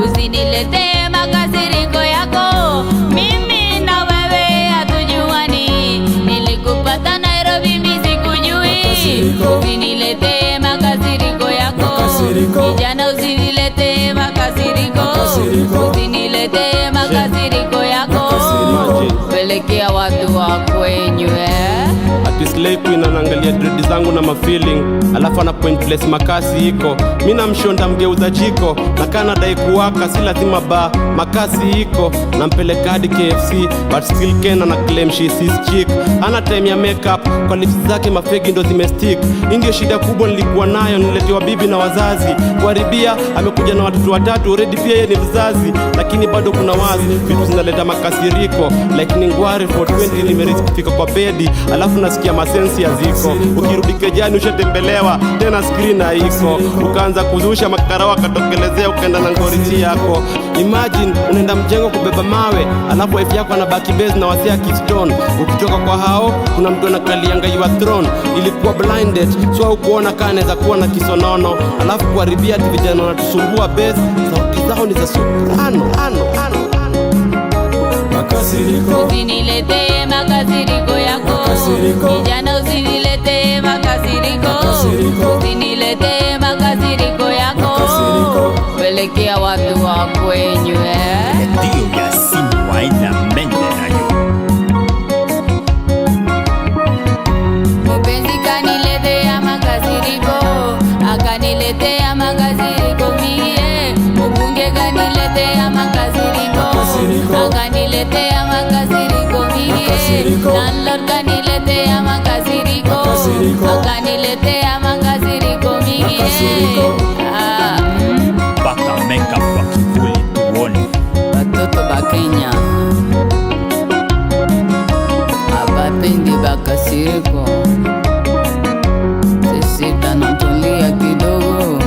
Usinilete makasiriko yako, mimi na wewe hatujuani. Nilikupata Nairobi mimi sikujui. Usinilete makasiriko yako, kijana usinilete makasiriko. Usinilete makasiriko yako, pelekea watu wa kwenyu Slay queen anaangalia dread zangu na mafeeling, alafu ana pointless makasi iko. Mimi namshonda mgeuza jiko, na kana dai kuwaka si lazima ba makasi iko. Nampeleka hadi KFC but still Ken ana claim she is chick. Ana time ya makeup, kwa lips zake mafegi ndo zimestick. Ndio shida kubwa nilikuwa nayo, niletewa bibi na wazazi. Kuharibia amekuja na watoto watatu, already pia yeye ni mzazi, lakini bado kuna wazi vitu zinaleta makasiriko. Like ningware for 20 nimerisk kufika kwa bedi, alafu nasikia masensi ya ziko. Ukirudi kejani ushatembelewa, tena screen haiko. Ukaanza kuzusha makarawa katokelezea, ukaenda na ngoriti yako. Imagine unaenda mjengo kubeba mawe, alafu wife yako anabaki base na wasea keystone. Ukitoka kwa hao kuna mtu anakalianga your throne. Ilikuwa blinded so hukuona kana anaweza kuwa na kisonono. Alafu kuharibia ati vijana wanatusumbua base, sauti zao ni za soprano. Usinilete makasiriko yako, kijana usinilete makasiriko. Usinilete makasiriko yako, pelekea watu wa kwenyu Ndio ya simu haina mende nayo. Mpenzi kaniletea makasiriko, akaniletea makasiriko mie. Mbunge kaniletea makasiriko, akaniletea makasiriko mie. Landlord kaniletea makasiriko, akaniletea makasiriko mie. Paka makeup kwa kivuli tuone. Watoto ba Kenya abapendi bakasiriko, sisi tanatulia kidogo.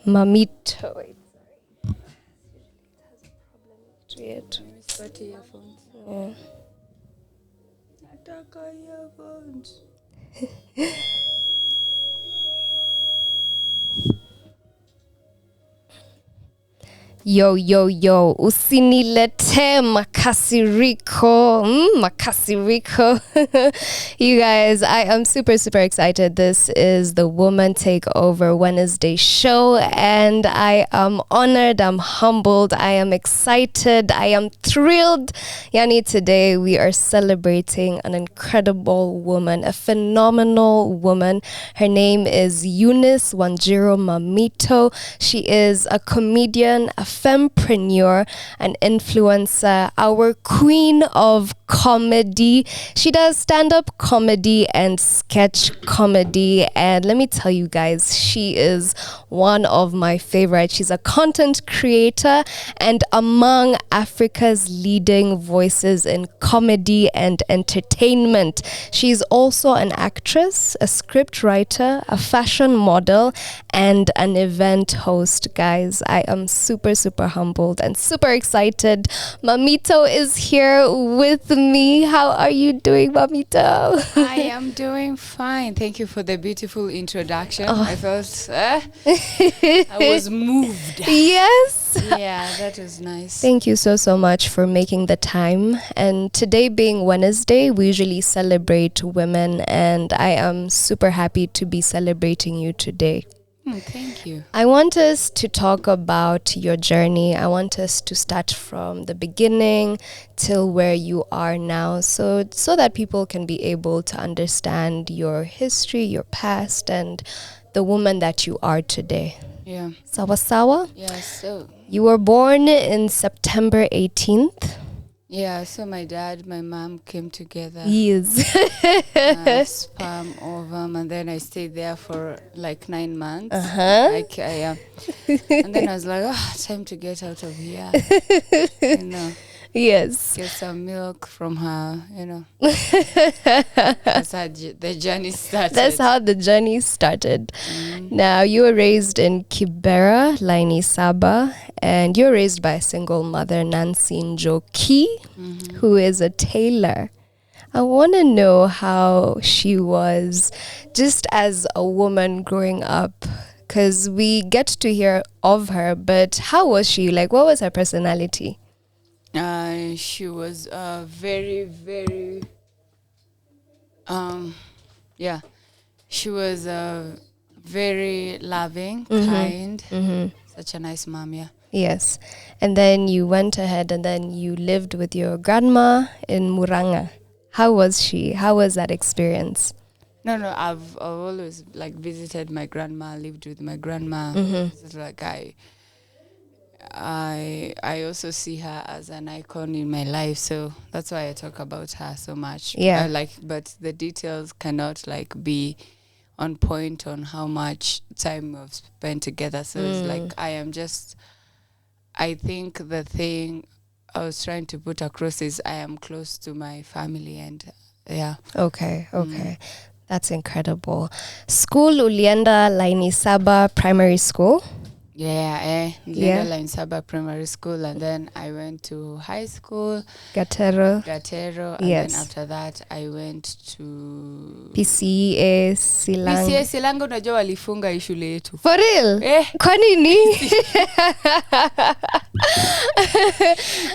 Mammito. Wait, sorry. It has a problem with it. Yeah. Nataka earphones. Yo, usinilete makasiriko. Makasiriko. You guys, I am super excited. This is the Woman Takeover Wednesday show, and I am honored, I'm humbled, I am excited, I am thrilled. Yani, today we are celebrating an incredible woman, a phenomenal woman. Her name is Eunice Wanjiru Mammito. She is a comedian, a fempreneur, an influencer, our queen of comedy. She does stand-up comedy and sketch comedy, and let me tell you guys, she is one of my favorites. She's a content creator and among Africa's leading voices in comedy and entertainment. She's also an actress, a script writer, a fashion model, and an event host. Guys, I am super humbled and super excited. Mammito is here with me. How are you doing, Mammito? I am doing fine. Thank you for the beautiful introduction. I felt I was moved. Yes. Yeah, that was nice. Thank you so much for making the time. And today being Wednesday, we usually celebrate women, and I am super happy to be celebrating you today. Thank you. I want us to talk about your journey. I want us to start from the beginning till where you are now, so that people can be able to understand your history, your past, and the woman that you are today. Yeah. Sawa? Yeah, so. You were born in September 18th. Yeah, so my dad, my mom came together. Yes. Sperm, ovum, and then I stayed there for like 9 months. Uh-huh. And then I was like, time to get out of here. You know. Yes. Get some milk from her, That's how the journey started. That's how the journey started. Now, you were raised in Kibera, Laini Saba, and you were raised by a single mother, Nancy Njoki, who is a tailor. I want to know how she was just as a woman growing up, because we get to hear of her, but how was she? Like, what was her personality? She was very, very, she was very loving, kind, such a nice mom, yeah. Yes. And then you went ahead and then you lived with your grandma in Muranga. How was she? How was that experience? No, I've always visited my grandma, lived with my grandma. It's like I also see her as an icon in my life, so that's why I talk about her so much. Yeah. But the details cannot be on point on how much time we've spent together. So it's I think the thing I was trying to put across is I am close to my family, and yeah. Okay. That's incredible. School ulienda Laini Saba Primary School? Line Saba Primary School, and then I went to high school, Gatero, and then after that I went to PCA Silanga. PCA Silanga. Unajua walifunga hii shule yetu. For real? Kwa nini?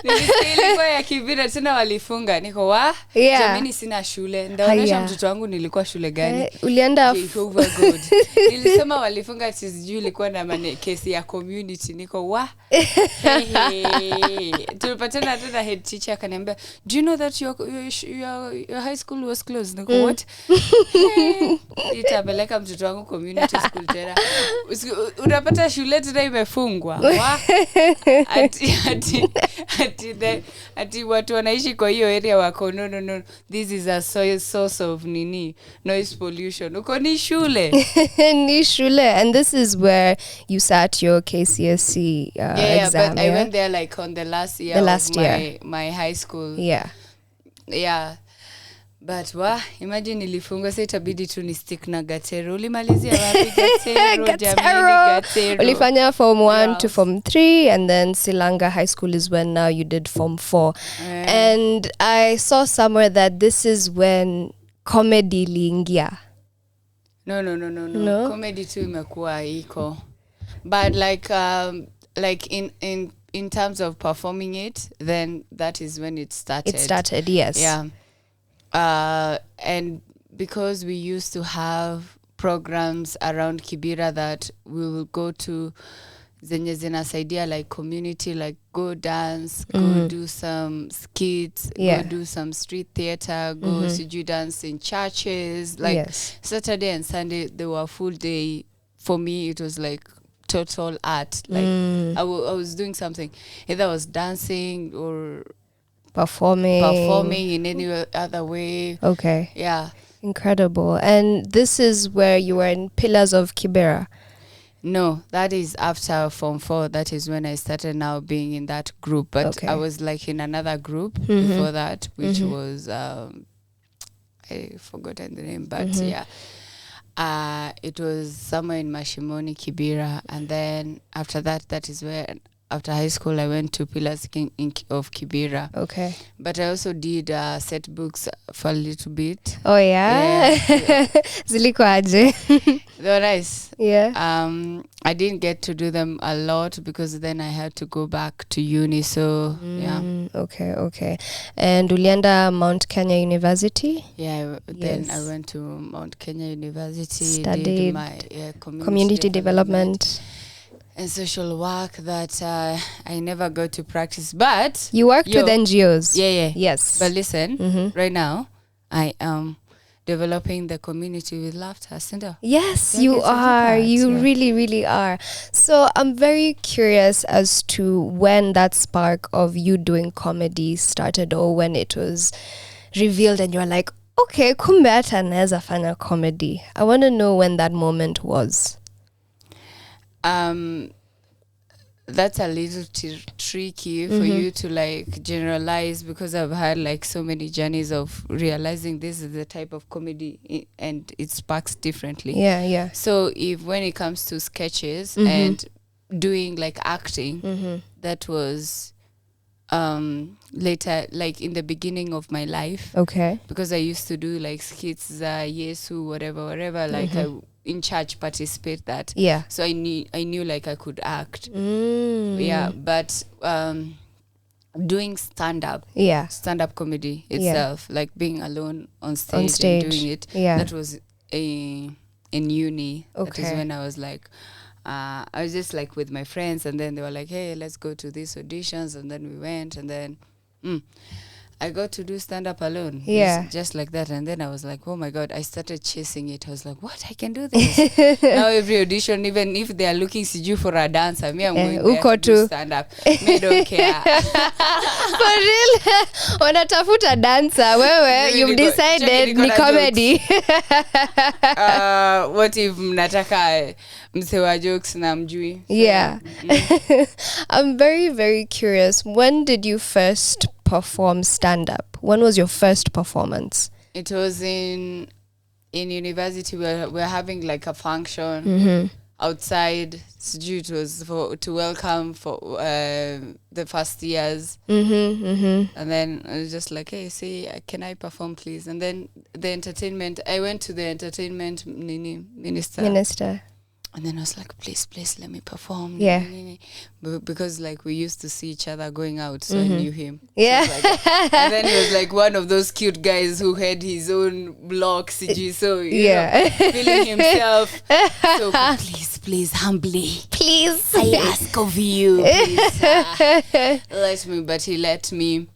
Nilikuwa ya Kibira tena walifunga. Niko jamani sina shule. Ndaonesha mtoto wangu nilikuwa shule gani. Ulienda Takeover God. Nilisema walifunga sijui ilikuwa na kesi ya community. Niko tulipatana tena head teacher akaniambia, do you know that your high school was closed? Niko what? Itapeleka mtoto wangu community school tena. Unapata shule tena imefungwa. Ati watu wanaishi kwa hiyo area wako no, this is a source of noise pollution. Uko ni shule. Ni shule, and this is where you sat your KCSE exam. But I went there on the last year of my high school. Yeah. But imagine nilifungwa, sasa itabidi tu ni stick na Gatero. Ulimalizia wapi Gatero? Gatero. Ulifanya form 1 to form 3, and then Silanga High School is when now you did form 4. And I saw somewhere that this is when comedy liingia. No. Comedy tu imekuwa iko. But in terms of performing it, then that is when it started. It started, yes. Yeah. And because we used to have programs around Kibera that we will go to zenye zinasaidia community, go dance, go do some skits, go do some street theater, go siju dance in churches. Saturday and Sunday, they were full day. For me, it was total art. I was doing something. Either I was dancing or performing in any other way. Okay. Yeah. Incredible. And this is where you were in Pillars of Kibera? No, that is after Form 4. That is when I started now being in that group. But I was in another group before that, which was, I forgotten the name, but it was somewhere in Mashimoni, Kibera. And then after that is where... After high school, I went to Pillars of Kibera. Okay. But I also did set books for a little bit. Oh, yeah? Zilikuwaje? They were nice. Yeah. I didn't get to do them a lot because then I had to go back to uni. So, yeah. Okay. And ulienda Mount Kenya University? Yeah, then I went to Mount Kenya University. Studied did my community development and social work that I never got to practice. But you worked with NGOs. Yeah. Yes. But listen, right now I am developing the community with laughter. Yes, you are. You really, really are. So I'm very curious as to when that spark of you doing comedy started, or when it was revealed and you're like, okay, kumbe hata naeza fanya comedy. I want to know when that moment was. that's a little tricky for you to like generalize, because I've had like so many journeys of realizing this is the type of comedy and it sparks differently. Yeah. So if when it comes to sketches and doing like acting, that was later, like in the beginning of my life. Okay. Because I used to do like skits, Yesu, whatever, like I in church participate that. Yeah. So I knew like I could act. Mm. Yeah, but doing stand-up comedy itself, like being alone on stage and doing it, that was in uni. Okay. That is when I was like, I was just like with my friends, and then they were like, hey, let's go to these auditions, and then we went, and then I got to do stand-up alone. Yeah. Just like that. And then I was like, oh my God, I started chasing it. I was like, what? I can do this. Now every audition, even if they are looking for a dancer, me, I'm going there to do stand-up. Me, don't care. For real? Wanatafuta dancer. Wewe, you've decided ni comedy. What if mnataka msewa jokes na mjui? Yeah. I'm very, very curious. When did you first perform stand-up? When was your first performance? It was in university. We're having like a function outside. It was to welcome for the first years. And then I was just like, hey, say, can I perform, please? And then the entertainment, I went to the entertainment minister. And then I was like, please, let me perform. Yeah. Because like we used to see each other going out, so I knew him. Yeah. So and then he was like one of those cute guys who had his own blog, CG, so you know, feeling himself. So please, humbly. Please. I ask of you, please. Let me, but he let me.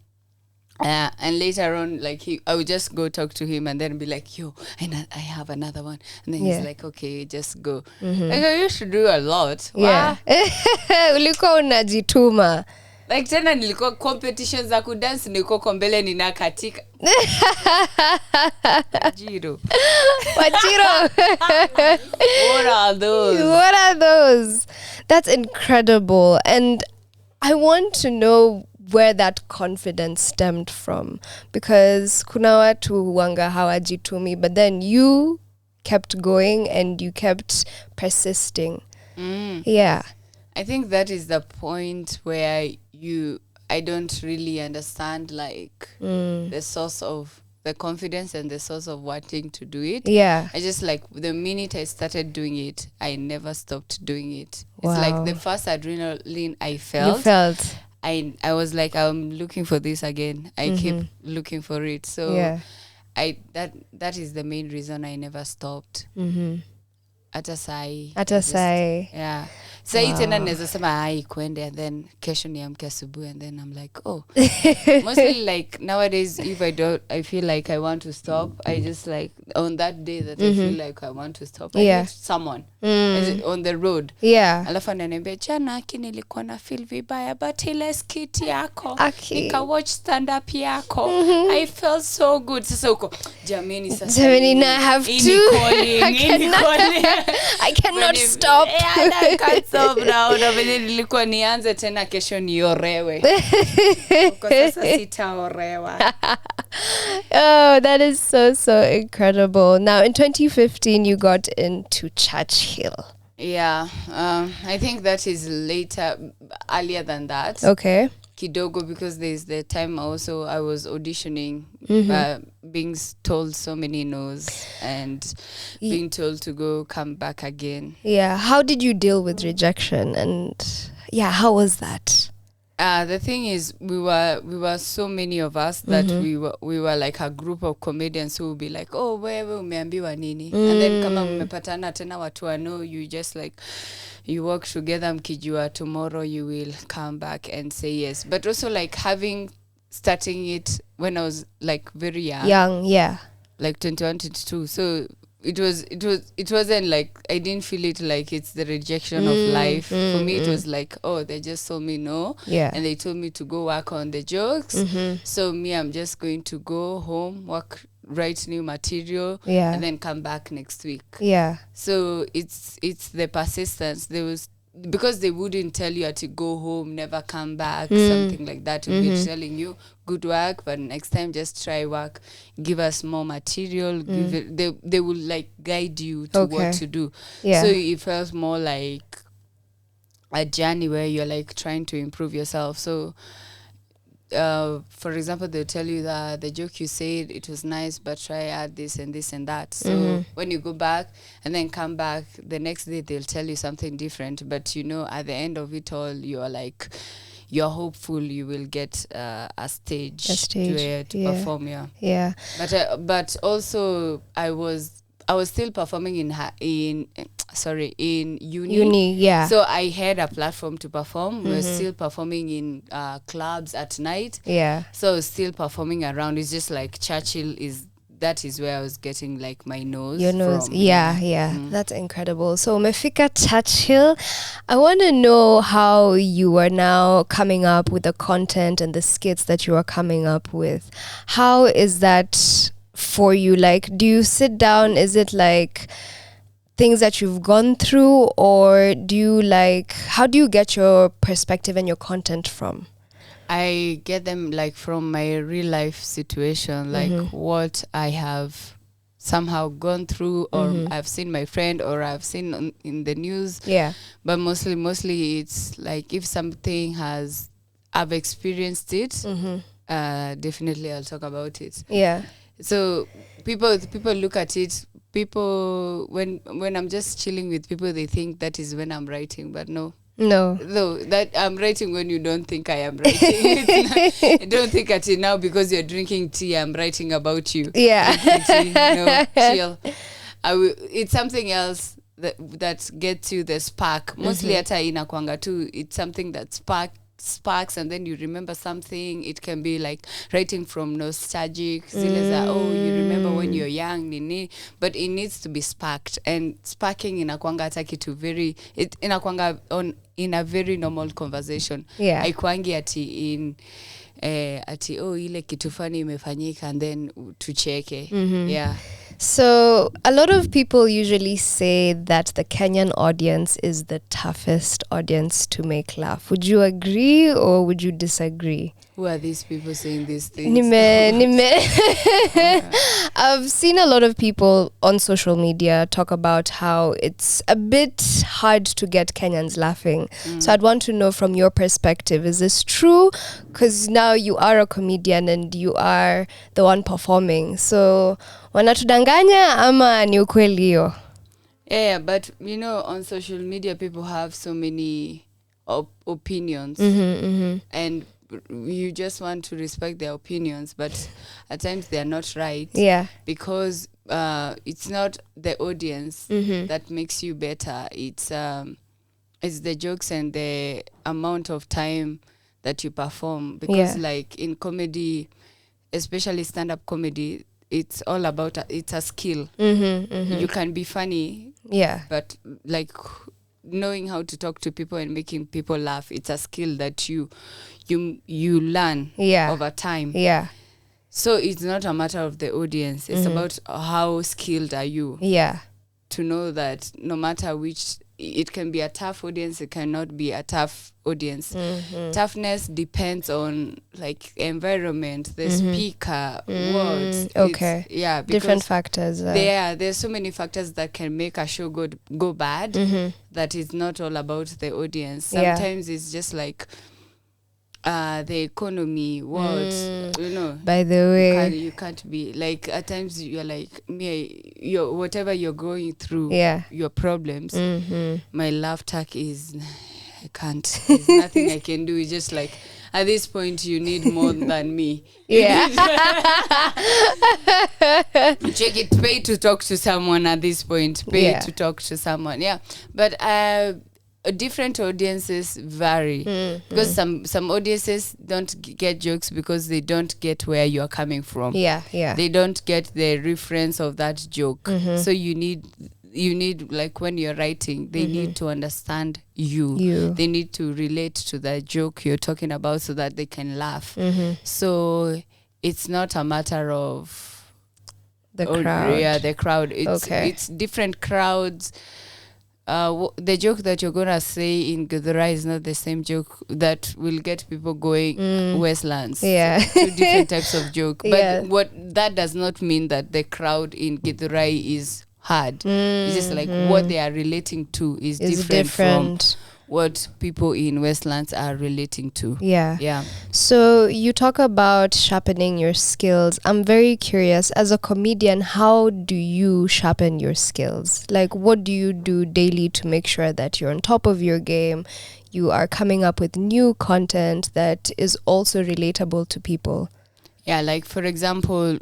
And later on, like I would just go talk to him and then be like, yo, I have another one. And then he's like, okay, just go. Like I used to do a lot. Yeah. Ulikuwa unajituma. Like tena nilikuwa competitions za kudance, nilikuwa kwa mbele ninakatika. Wajiro. What are those? That's incredible. And I want to know where that confidence stemmed from, because kuna watu wanga hawajitumi, but then you kept going and you kept persisting. Yeah. I think that is the point where I don't really understand like the source of the confidence and the source of wanting to do it. Yeah. I just like the minute I started doing it, I never stopped doing it. Wow. It's like the first adrenaline I felt. You felt. I was like, I'm looking for this again. I keep looking for it. So that is the main reason I never stopped. Hata sai. Yeah. Sai tena naweza sema ai kwende, and then kesho niamke asubuhi, and then I'm like, oh. Mostly like nowadays, if I feel like I want to stop, I just like on that day that I feel like I want to stop, I get someone on the road. Yeah. Alafu ananiambia jana nilikuwa na feel vibaya, but ile skit yako nika watch stand up yako, I felt so good. Sasa uko jamani, sasa I have to. I cannot stop. I can't stop now. Na vile nilikuwa nianze tena kesho niorewe. Kwa sasa sitaorewa. Oh, that is so incredible. Now, in 2015, you got into Churchill. Yeah, I think that is earlier than that. Okay. Kidogo, because there's the time also I was auditioning, being told so many no's and being told to come back again. Yeah. How did you deal with rejection? And yeah, how was that? The thing is, we were so many of us that we were like a group of comedians who would be like, oh, wewe umeambiwa nini? And then kama mmepatana tena watu wano, you just like, you work together mkijua tomorrow you will come back and say yes. But also like starting it when I was like very young. Yeah. Like 21, 22. So it wasn't like, I didn't feel it like it's the rejection of life. For me, it was like, oh, they just told me no. Yeah. And they told me to go work on the jokes. So me, I'm just going to go home, write new material, and then come back next week. Yeah. So it's the persistence. because they wouldn't tell you to go home, never come back, something like that. We'll be telling you good work, but next time just try work, give us more material, they will like guide you to what to do. So it felt more like a journey where you're like trying to improve yourself. So for example, they'll tell you that the joke you said, it was nice, but try add this and this and that. So when you go back and then come back the next day, they'll tell you something different. But at the end of it all, you're hopeful you will get a stage to perform. But also I was still performing in uni. So I had a platform to perform. We were still performing in clubs at night. So I was still performing around. It's just like Churchill that is where I was getting like my nose. Your nose, from. That's incredible. So Mefika Churchill, I want to know how you are now coming up with the content and the skits that you are coming up with. How is that for you? Like, do you sit down? Is it like things that you've gone through, or how do you get your perspective and your content from? I get them like from my real life situation, like what I have somehow gone through, or I've seen my friend, or I've seen in the news. But mostly it's like if something I've experienced it, definitely I'll talk about it. So people look at it. People, when I'm just chilling with people, they think that is when I'm writing, but no, that I'm writing when you don't think I am writing. Don't think at it now because you're drinking tea. I'm writing about you. No, chill. It's something else that gets you the spark. Mostly hata inakwanga too. It's something that sparks, and then you remember something. It can be like writing from nostalgic zile za you remember when you're young nini, but it needs to be sparked, and sparking inakwanga hata kitu inakwanga in a very normal conversation. Haikwangi ati ile kitu fani imefanyika and then tucheke. So a lot of people usually say that the Kenyan audience is the toughest audience to make laugh. Would you agree or would you disagree? Who are these people saying these things? I've seen a lot of people on social media talk about how it's a bit hard to get Kenyans laughing. So I'd want to know from your perspective, is this true? Because now you are a comedian and you are the one performing. So wanatudanganya ama ni ukweli hiyo? Yeah, but on social media people have so many opinions, and you just want to respect their opinions, but at times they are not right. Because it's not the audience that makes you better. It's the jokes and the amount of time that you perform. Because like in comedy, especially stand-up comedy, it's all about it's a skill. You can be funny, but like knowing how to talk to people and making people laugh, it's a skill that you learn over time. So it's not a matter of the audience. It's about how skilled are you to know that no matter which, it can be a tough audience, it cannot be a tough audience. Toughness depends on like environment, the speaker, words. Because different factors. There's so many factors that can make a show go bad. That is not all about the audience. Sometimes it's just like the economy, what by the way, you can't be like, at times you're like whatever you're going through, your problems, my laugh track is I can't, there's nothing I can do. It's just like at this point you need more than me. Check it, pay to talk to someone at this point, to talk to someone. But different audiences vary, because some audiences don't get jokes because they don't get where you're coming from. They don't get the reference of that joke. So you need like when you're writing, they need to understand you. They need to relate to the joke you're talking about so that they can laugh. So it's not a matter of the crowd. The crowd. It's different crowds. the joke that you're gonna say in Githurai is not the same joke that will get people going Westlands. Yeah. So, two different types of joke. But Yeah. what that does not mean that the crowd in Githurai is hard. It's just like what they are relating to is different from what people in Westlands are relating to. Yeah. Yeah. So you talk about sharpening your skills. I'm very curious, as a comedian, how do you sharpen your skills? Like, what do you do daily to make sure that you're on top of your game? You are coming up with new content that is also relatable to people. Yeah, like for example,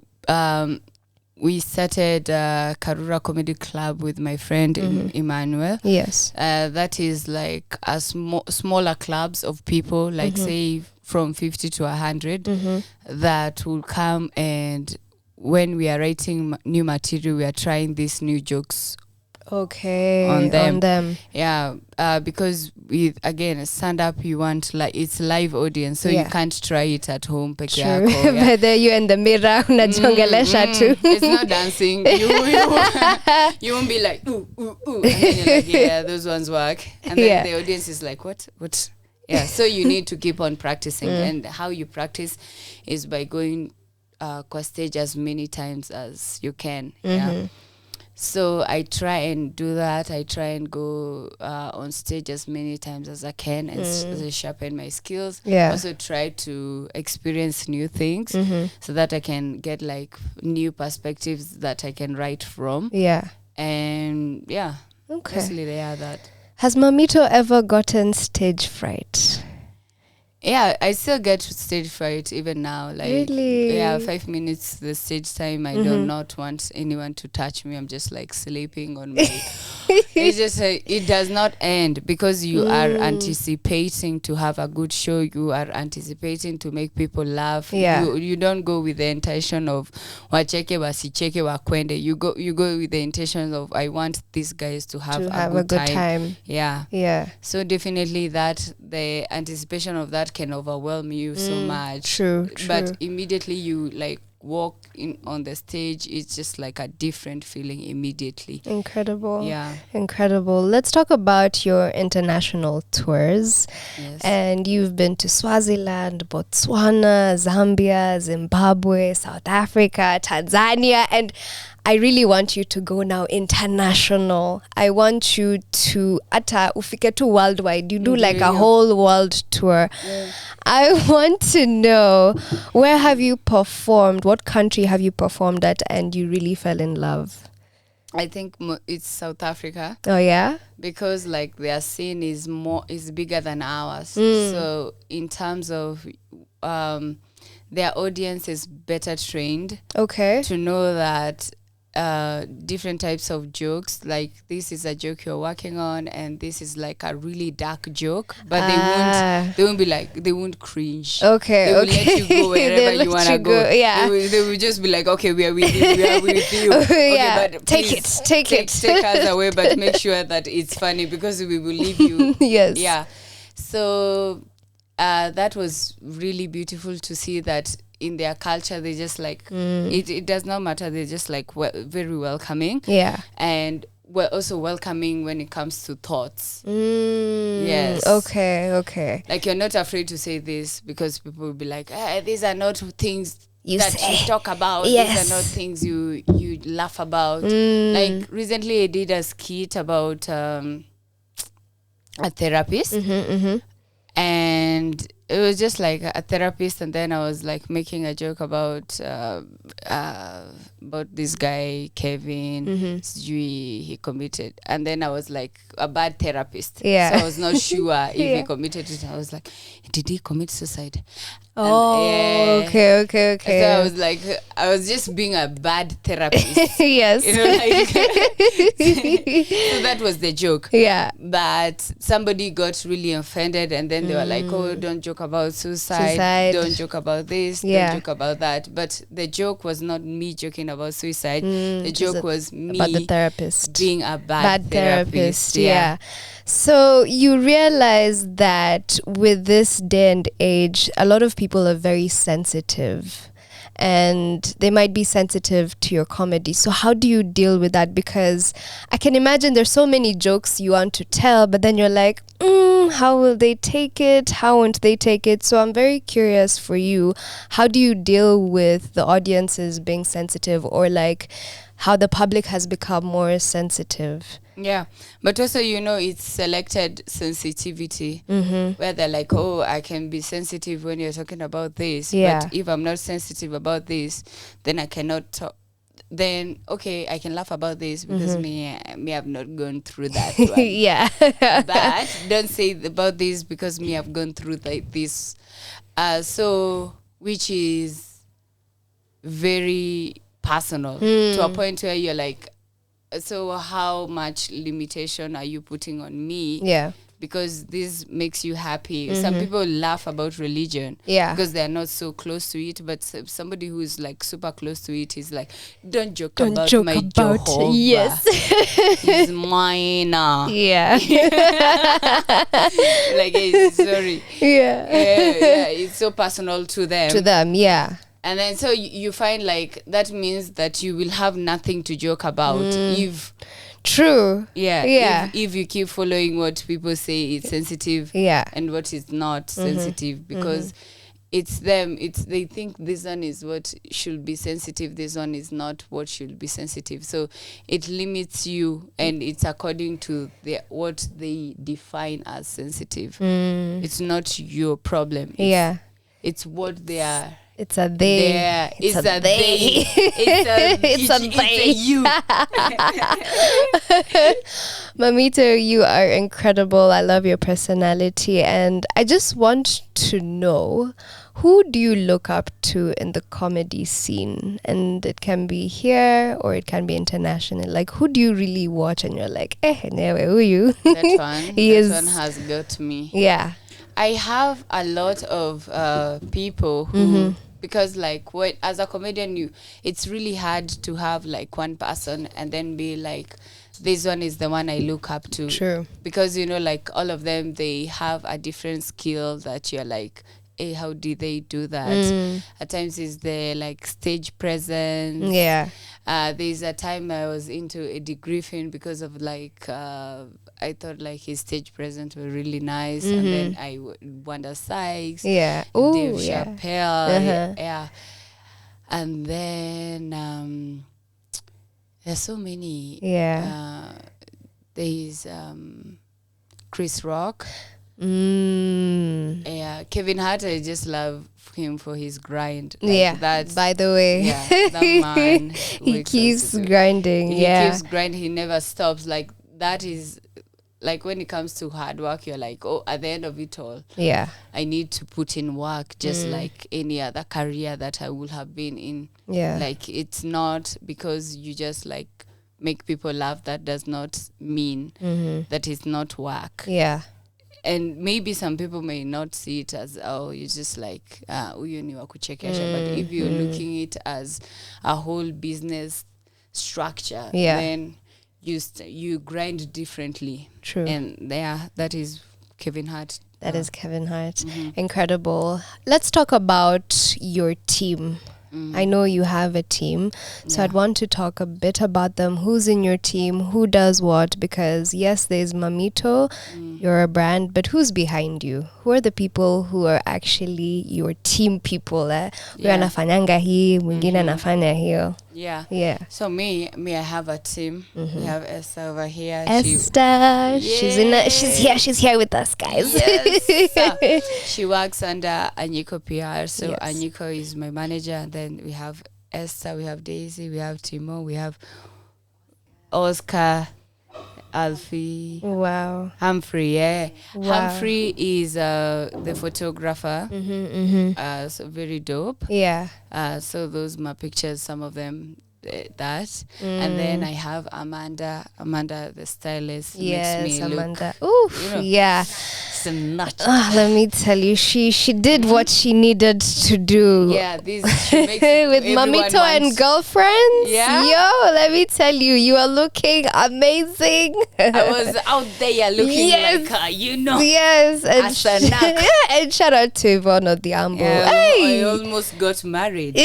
we started Karura Comedy Club with my friend Emmanuel. Yes. That is like a smaller clubs of people, like say from 50 to 100, that will come, and when we are writing new material, we are trying these new jokes on them. Yeah, because with again stand up, you want like it's live audience, so you can't try it at home peke yako. Yeah. But there you in the mirror unajongelesha too. It's not dancing. You won't be like ooh ooh ooh, and then you're like, yeah, those ones work, and then the audience is like what. Yeah, so you need to keep on practicing, and how you practice is by going qua stage as many times as you can. Yeah. So I try and do that. I try and go on stage as many times as I can and sharpen my skills. Yeah. Also try to experience new things so that I can get like new perspectives that I can write from. Yeah. And yeah, Okay. mostly they are that. Has Mammito ever gotten stage fright? Yeah, I still get stage fright even now. Like, Really? Yeah, 5 minutes the stage time. I do not want anyone to touch me. I'm just like sleeping on my. It's just it does not end because you are anticipating to have a good show. You are anticipating to make people laugh. Yeah. You don't go with the intention of wacheke wasicheke wakwende. You go with the intention of I want these guys to have a good time. Yeah. Yeah. So definitely that the anticipation of that can overwhelm you so much. True. But immediately you like walk in on the stage, it's just like a different feeling immediately. Incredible. Yeah. Incredible. Let's talk about your international tours. Yes. And you've been to Swaziland, Botswana, Zambia, Zimbabwe, South Africa, Tanzania, and I really want you to go now international. I want you to ata ufike tu worldwide. You do like a whole world tour. Yeah. I want to know, where have you performed? What country have you performed at and you really fell in love? I think it's South Africa Oh yeah? because like their scene is bigger than ours. So in terms of their audience is better trained Okay. to know that different types of jokes, like this is a joke you're working on and this is like a really dark joke, but they won't be like, they won't cringe. Okay, They will okay. let you go wherever They'll you let want to you go. go, yeah. They will just be like, okay, we are with you, we are with you. Okay, Yeah, but take please it, take it. Take us away, but make sure that it's funny because we will leave you. Yes. Yeah. So that was really beautiful to see that in their culture they just like it does not matter, they're just like very welcoming. Yeah. And we're also welcoming when it comes to thoughts. Yes. Okay. Like you're not afraid to say this because people will be like, these are not things You that say. you talk about. Yes. These are not things you laugh about. Like recently I did a skit about a therapist. And it was just like a therapist, and then I was like making a joke about this guy Kevin. He committed, and then I was like a bad therapist. Yeah. So I was not sure if Yeah. he committed it. I was like, did he commit suicide? Okay. So I was like, I was just being a bad therapist. Yes. You know, like so that was the joke. Yeah. But somebody got really offended, and then they were like, oh, don't joke about suicide. Don't joke about this, Yeah. don't joke about that. But the joke was not me joking about suicide. The joke was me about the therapist being a bad therapist. Yeah. So you realize that with this day and age, a lot of people are very sensitive. and they might be sensitive to your comedy. So how do you deal with that? Because I can imagine there's so many jokes you want to tell, but then you're like, how will they take it? How won't they take it? So I'm very curious for you. How do you deal with the audiences being sensitive, or like how the public has become more sensitive? Yeah, but also, it's selected sensitivity where they're like, oh, I can be sensitive when you're talking about this. Yeah. But if I'm not sensitive about this, then I cannot talk. Then, okay, I can laugh about this because me, I've not gone through that one. Yeah. But don't say about this because me, I've gone through like this. So, which is very personal to a point where you're like, so how much limitation are you putting on me? Yeah. Because this makes you happy. Some people laugh about religion because they're not so close to it, but somebody who's like super close to it is like, don't joke about my Jehovah. Yes. He's mine. Yeah. Like, sorry. Yeah. Yeah, it's so personal to them. To them, yeah. And then so you find like that means that you will have nothing to joke about if True. Yeah. If you keep following what people say it's sensitive and what is not sensitive, because it's them, they think this one is what should be sensitive, this one is not what should be sensitive. So it limits you, and it's according to what they define as sensitive. It's not your problem. It's what they are. It's a they. It's a they. It's a they. You. Mammito, you are incredible. I love your personality. And I just want to know, who do you look up to in the comedy scene? And it can be here or it can be international. Like, who do you really watch and you're like, never, who you? That one. That one has got me. Yeah. I have a lot of people who, because like as a comedian, it's really hard to have like one person and then be like, this one is the one I look up to. True. Because, like all of them, they have a different skill that you're like, hey, how did they do that? At times it's the like stage presence. Yeah. There's a time I was into Eddie Griffin because of like, I thought like his stage presence were really nice. And then Wanda Sykes. Yeah. Dave Ooh, yeah. Chappelle. Yeah. And then there's so many. Yeah. There's Chris Rock. Yeah, Kevin Hart, I just love him for his grind. That's, by the way, that man he keeps grinding. He keeps grinding. He never stops. Like, that is like, when it comes to hard work, you're like, oh, at the end of it all, I need to put in work, just like any other career that I would have been in. Like, it's not because you just like make people laugh, that does not mean that it's not work. And maybe some people may not see it as, oh, you're just like, huyu ni wa kuchekesha. But if you're looking at it as a whole business structure, then you grind differently. True. And that is Kevin Hart. That is Kevin Hart. Incredible. Let's talk about your team. I know you have a team, so I'd want to talk a bit about them. Who's in your team? Who does what? Because yes, there's Mammito, you're a brand, but who's behind you? Who are the people who are actually your team people? Wewe anafanyanga hii, mwingine anafanya hiyo. Yeah. So me, I have a team. We have Esther over here. Esther, she's here with us, guys. Yes. She works under Anyiko PR. So Anyiko is my manager. And then we have Esther, we have Daisy, we have Timo, we have Oscar, Alfie. Wow. Humphrey, Humphrey is the photographer. So very dope. Yeah. So those my pictures, some of them that. And then I have Amanda the stylist. Yes, makes me Amanda. look, Oof, you know, yeah. it's a nut. Let me tell you, she did what she needed to do. Yeah, she makes With everyone Mammito and wants- girlfriends. Yeah. Yo, let me tell you are looking amazing. I was out there looking Yes. like Yes, and As a knack. and shout out to Yvonne Odhiambo. Yeah, Hey. I almost got married.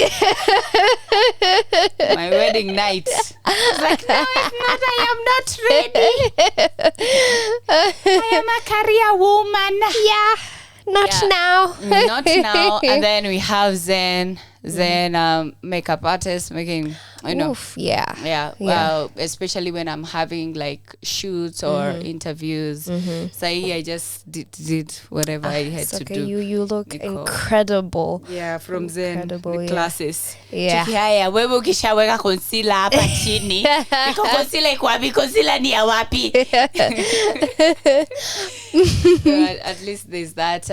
My wedding night. I was like, no, it's not. I am not ready. I am a career woman. Yeah, not Yeah. now. Not now. And then we have Zen, makeup artist making, Oof, yeah. Yeah, well, especially when I'm having like shoots or interviews. So I just did whatever I had It's to okay. do. You look Nicole. incredible. Yeah, from Zen, Incredible, the yeah. classes. Yeah. Cheki haya, wewe ukishaweka concealer hapa chini. Iko concealer iko wapi? Concealer ni ya wapi? So at least there's that.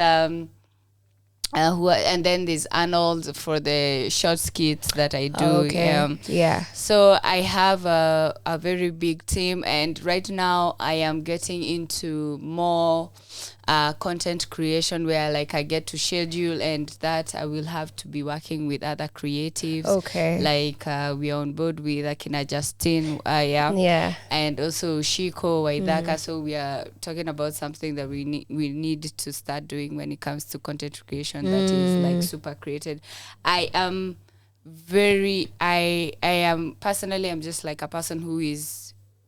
And then there's Arnold for the short skits that I do. Okay. Yeah. So I have a very big team, and right now I am getting into more content creation where like I get to schedule, and that I will have to be working with other creatives. Okay. Like we are on board with Akina Justin, Yeah. and also Shiko Waidaka. So we are talking about something that we need to start doing when it comes to content creation that is like super created. I am personally, I'm just like a person who is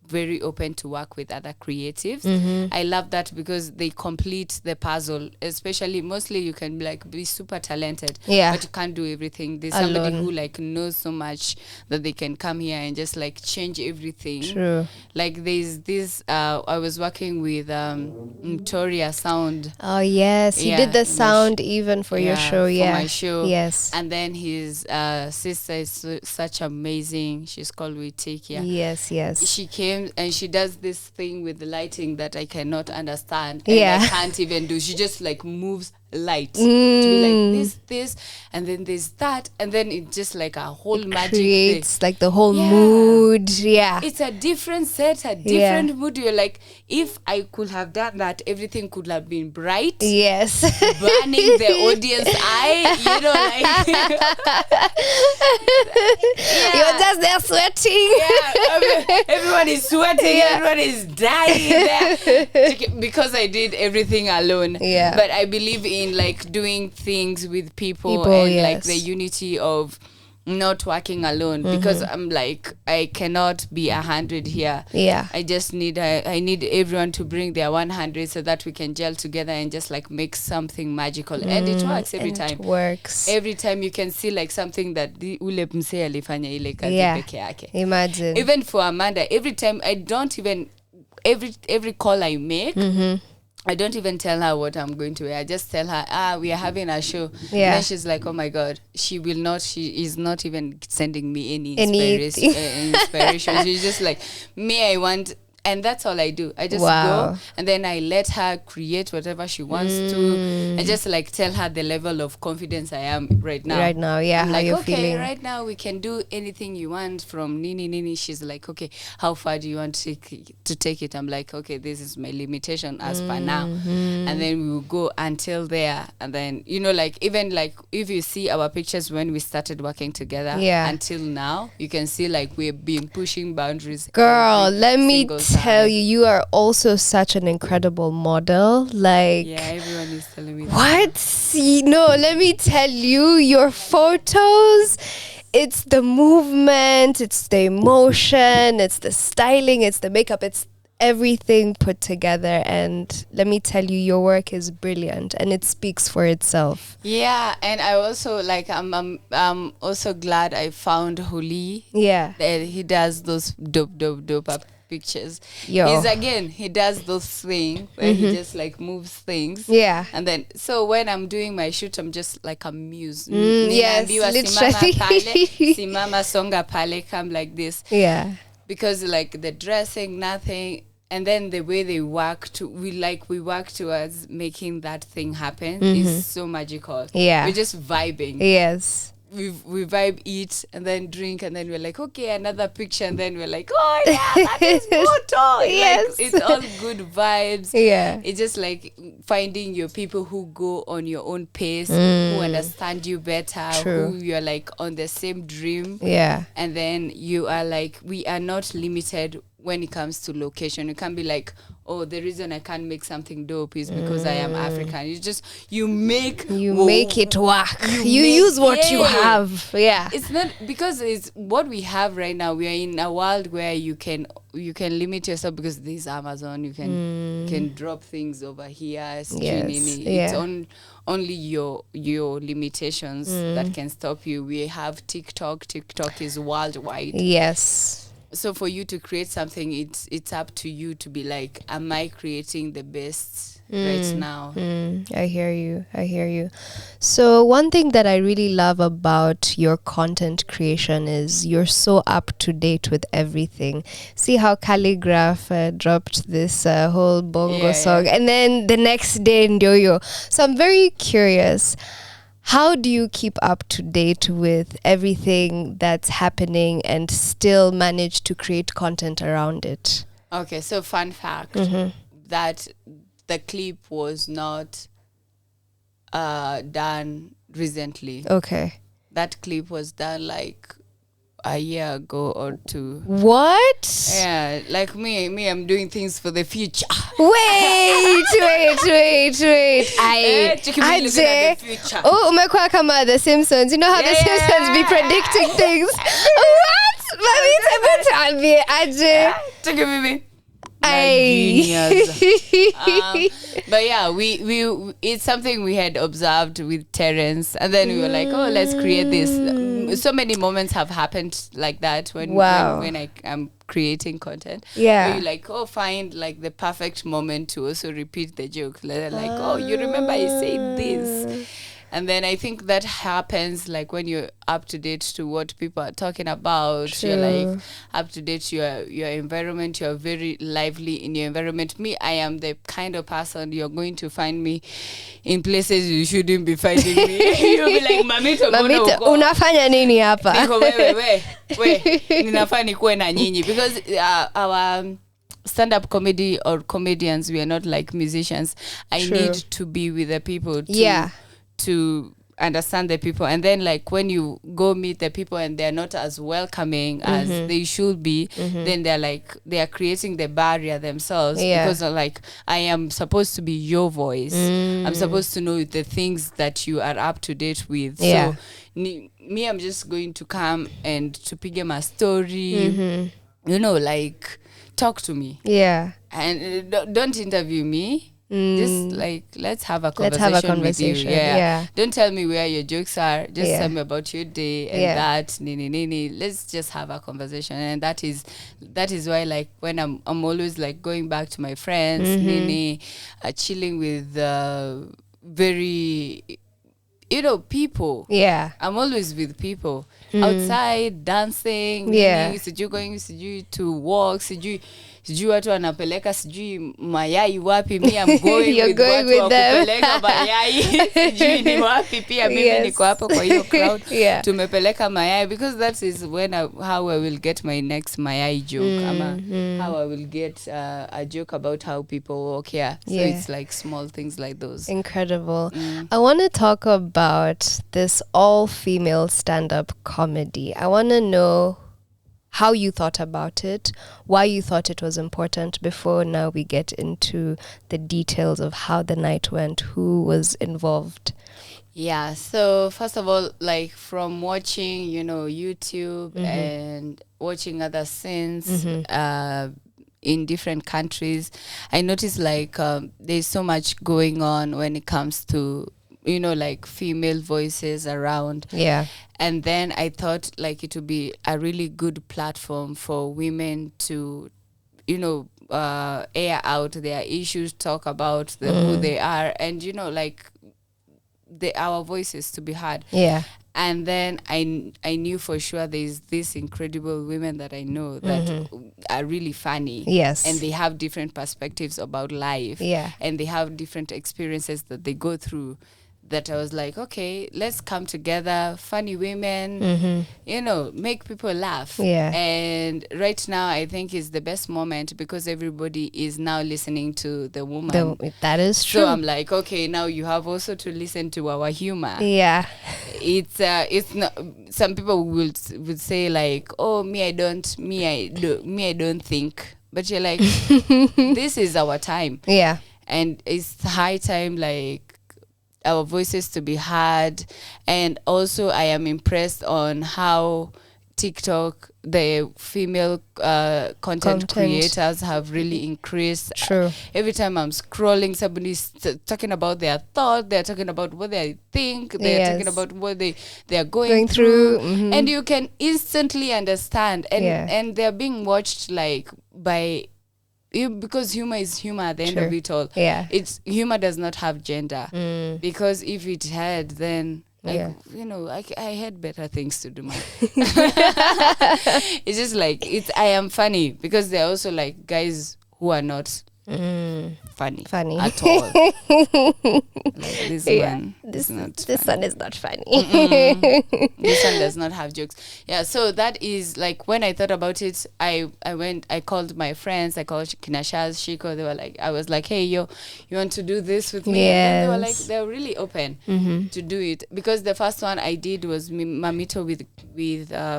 very open to work with other creatives. I love that because they complete the puzzle, especially mostly you can be super talented, Yeah. but you can't do everything. There's somebody Alone. who like knows so much that they can come here and just like change everything. True. Like there's this I was working with Mtoria Sound. Oh yes, he Yeah, did the my sound even for your show. for Yeah. my show. Yes. And then his sister is such amazing. She's called Witikia. Yes. Yes. She came and she does this thing with the lighting that I cannot understand. And Yeah. I can't even do. She just like moves light to be like this, and then there's that, and then it's just like a whole magic thing. Creates like the whole Yeah. mood. Yeah. It's a different set, a different mood. You're like, if I could have done that, everything could have been bright, Yes. burning the audience eye, You're just there sweating. everyone is sweating, everyone is dying there because I did everything alone. Yeah. But I believe in like doing things with people and like the unity of not working alone, because I'm like, I cannot be 100 here. Yeah. I just need I need everyone to bring their 100 so that we can gel together and just like make something magical. And it works every time. It works. Every time you can see like something that ule msee alifanya ile kazi peke yake. Imagine. Even for Amanda, every time I don't even every call I make, I don't even tell her what I'm going to wear. I just tell her, we are having a show. Yeah. And then she's like, oh my God, she is not even sending me any inspiration. She's just like, I want, and that's all I do. I just go and then I let her create whatever she wants to. I just like tell her the level of confidence I am right now. Right now, yeah. I'm How like, you're okay, feeling. right now we can do anything you want from Nini. She's like, okay, how far do you want to take it? I'm like, okay, this is my limitation as per now. And then we will go until there. And then, like even like if you see our pictures when we started working together until now, you can see like we've been pushing boundaries. Girl, let me tell time. you are also such an incredible model. Like, Yeah, everyone is telling me that. what? Let me tell you, your photos, it's the movement, it's the emotion, it's the styling, it's the makeup, it's everything put together. And let me tell you, your work is brilliant and it speaks for itself. Yeah, and I also like I'm also glad I found Huli. Yeah. That he does those dope up pictures. Yo. He does those things where he just like moves things. Yeah. And then so when I'm doing my shoot, I'm just like amused. Yes, Ninaambiwa, literally. simama songa pale, come like this. Yeah. Because like the dressing, nothing, and then the way they work we work towards making that thing happen is so magical. Yeah. We're just vibing. Yes. we vibe, eat, and then drink, and then we're like, okay, another picture, and then we're like, oh yeah, that is photo. Yes. Like, it's all good vibes. Yeah. It's just like finding your people who go on your own pace, who understand you better, True. who you're like on the same dream. Yeah. And then you are like, we are not limited when it comes to location. You can't be like, oh, the reason I can't make something dope is because I am African. You make it work. You make- use what you yeah. have. Yeah. It's not because it's what we have right now. We are in a world where you can limit yourself because there's Amazon. You can drop things over here. Yes, It's only your limitations that can stop you. We have TikTok. TikTok is worldwide. Yes. So for you to create something, it's up to you to be like, am I creating the best right now? I hear you. So one thing that I really love about your content creation is you're so up to date with everything. See how Calligraph dropped this whole bongo song, and then the next day Ndoyo. So I'm very curious, how do you keep up to date with everything that's happening and still manage to create content around it? Okay, so fun fact that the clip was not done recently. Okay. That clip was done like a year ago or two. What? Yeah, like me, I'm doing things for the future. Wait. Chicken be looking at the future. Oh, umekuwa kama The Simpsons. You know how The Simpsons be predicting things? What? Mammito, tuambie aje. Chicken baby. Ay. But yeah, we it's something we had observed with Terence, and then we were like, oh, let's create this. So many moments have happened like that when I am creating content. Yeah. Where you like, oh, find like the perfect moment to also repeat the joke. Like, oh, you remember I said this. And then I think that happens like when you're up to date to what people are talking about. True. You're like up to date to your environment. You're very lively in your environment. Me, I am the kind of person you're going to find me in places you shouldn't be finding me. You'll be like, Mammito, unafanya nini hapa? Niko we, ninafaa nikuwe na nyinyi. Because our stand-up comedy or comedians, we are not like musicians. I True. need to be with the people to understand the people, and then like when you go meet the people and they're not as welcoming as they should be, then they are creating the barrier themselves, because like I am supposed to be your voice. I'm supposed to know the things that you are up to date with. So me, I'm just going to come and to pick my story, like talk to me, and don't interview me. Just like let's have a conversation with you. Don't tell me where your jokes are. Just tell me about your day and that. Let's just have a conversation. And that is why like when I'm always like going back to my friends, chilling with very people. I'm always with people outside dancing. Sijui to walk. Sijui watu wanapeleka sijui mayai wapi. Me, I'm going You're with going watu with them. wakupeleka mayai. Sijui ni wapi pia mimi niko hapo kwa hiyo crowd. Tumepeleka mayai, because that is how I will get my next mayai joke. How I will get a joke about how people walk here. So it's like small things like those. Incredible. I want to talk about this all-female stand-up comedy. I want to know how you thought about it, why you thought it was important, before now we get into the details of how the night went, who was involved. Yeah, so first of all, like from watching, YouTube and watching other scenes in different countries, I noticed like there's so much going on when it comes to like female voices around. And then I thought like it would be a really good platform for women to air out their issues, talk about who they are, and like our voices to be heard. And then I knew for sure there's these incredible women that I know that are really funny. And they have different perspectives about life. And they have different experiences that they go through that I was like, okay, let's come together, funny women, you know, make people laugh. Yeah. And right now, I think is the best moment because everybody is now listening to the woman. That is true. So I'm like, okay, now you have also to listen to our humor. Yeah. It's not. Some people would say like, oh, I don't think. But you're like, this is our time. Yeah. And it's high time, like, our voices to be heard. And also I am impressed on how TikTok, the female content creators have really increased. True. Every time I'm scrolling, somebody's talking about their thought, they're talking about what they think, they're talking about what they are going through. And you can instantly understand. And they're being watched like by because humor is humor at the end of it all. Yeah. It's humor does not have gender. Because if it had, then I had better things to do. It's just like I am funny because they're also like guys who are not funny at all. Like this one, this one is not funny. This one does not have jokes. Yeah, so that is like when I thought about it, I called my friends, I called Kinashaz, Shiko. They were like, I was like, hey, you want to do this with me? And they were like, they were really open to do it because the first one I did was Mammito with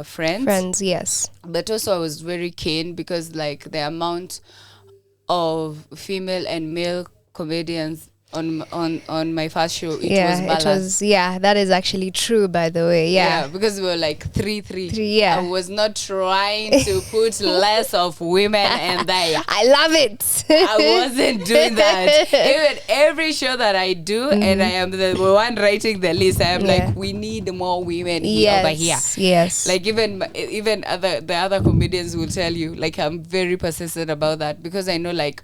friends. Friends, yes. But also I was very keen because like the amount of female and male comedians on my first show, it was balanced. That is actually true, by the way. Yeah, because we were like 3-3. Yeah, I was not trying to put less of women and there. I love it. I wasn't doing that. Even every show that I do, and I am the one writing the list, I am like, we need more women over here. Yes. Like even the other comedians will tell you, like I'm very persistent about that because I know like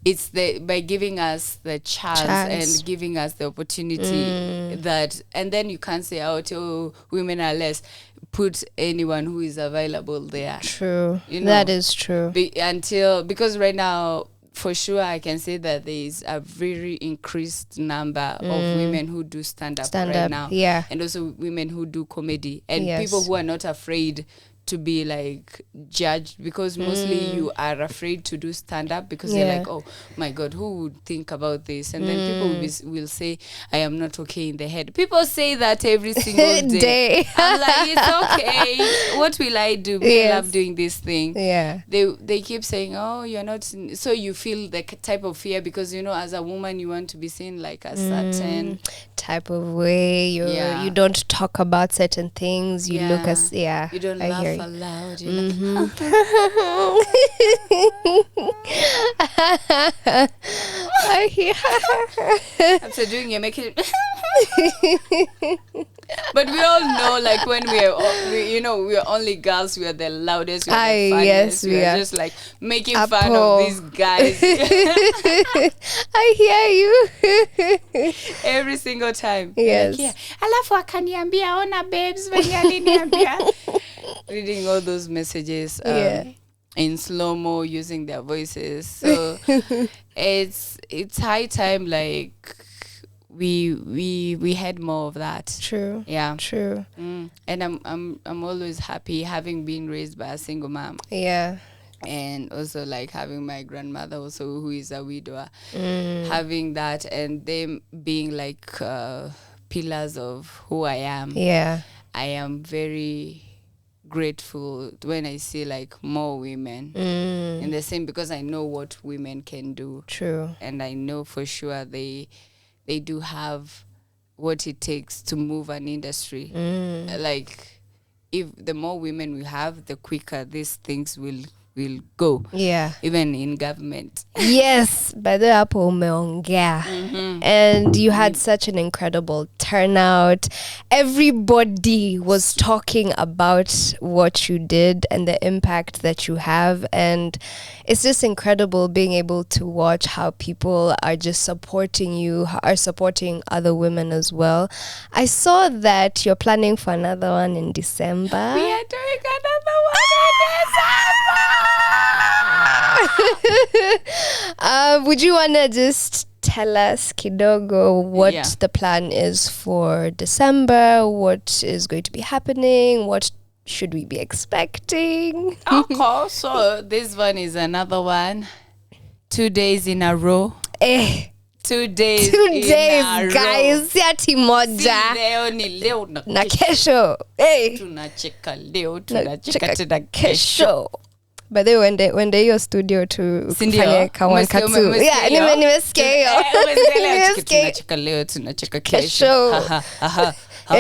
it's by giving us the chance and giving us the opportunity that, and then you can't say out, oh, women are less. Put anyone who is available there. True. You know, that is true. Because right now, for sure, I can say that there is a very increased number of women who do stand-up right now. Yeah. And also women who do comedy. And people who are not afraid to be like judged because mostly you are afraid to do stand-up because you're like, oh my god, who would think about this? And then people will say I am not okay in the head. People say that every single day. I'm like, it's okay, what will I do? I love doing this thing. They keep saying, oh, you're not, so you feel the type of fear because you know as a woman you want to be seen like a certain type of way. You don't talk about certain things. You look as you don't laugh aloud. After doing, you're making but we all know, like when we are only girls, we are the loudest, we are the funniest, we are just like making fun of these guys. I hear you. Every single time. Yes. Like, alafu akaniambia ona babes when aliniambia. Reading all those messages in slow-mo using their voices. So it's high time like we had more of that. True. Yeah. True. And I'm always happy having been raised by a single mom. Yeah. And also like having my grandmother also who is a widower, having that and them being like pillars of who I am. Yeah. I am very grateful when I see like more women in the same, because I know what women can do. True. And I know for sure they do have what it takes to move an industry. Like if the more women we have, the quicker these things will go. Yeah. Even in government. Yes. By the hapo umeongea. And you had such an incredible turnout. Everybody was talking about what you did and the impact that you have. And it's just incredible being able to watch how people are just supporting you, are supporting other women as well. I saw that you're planning for another one in December. We are doing another one in December. Would you want to just tell us kidogo what the plan is for December, what is going to be happening, what should we be expecting? Okay, so this one is another one. 2 days in a row. 2 days in a guys, siati moja. Leo ni leo na kesho. Tunacheka leo, tunacheka tena kesho. By the way, when they your studio to kufanya kawan katsu. Yeah, nimesikia hiyo. Tunacheka leo, tunacheka kesho. I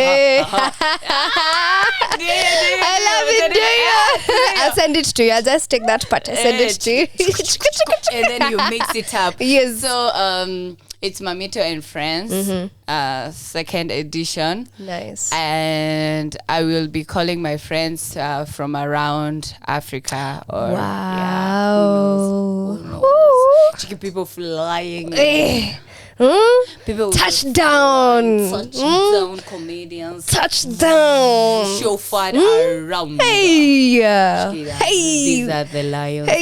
love it, I'll send it to you. I'll just take that part. I'll send it to you. And then you mix it up. Yes. So it's Mammito and Friends, second edition. Nice. And I will be calling my friends from around Africa. Or, wow. Who knows? Chicken people flying. People touchdown comedians, touchdown show fun around. These are the lions. That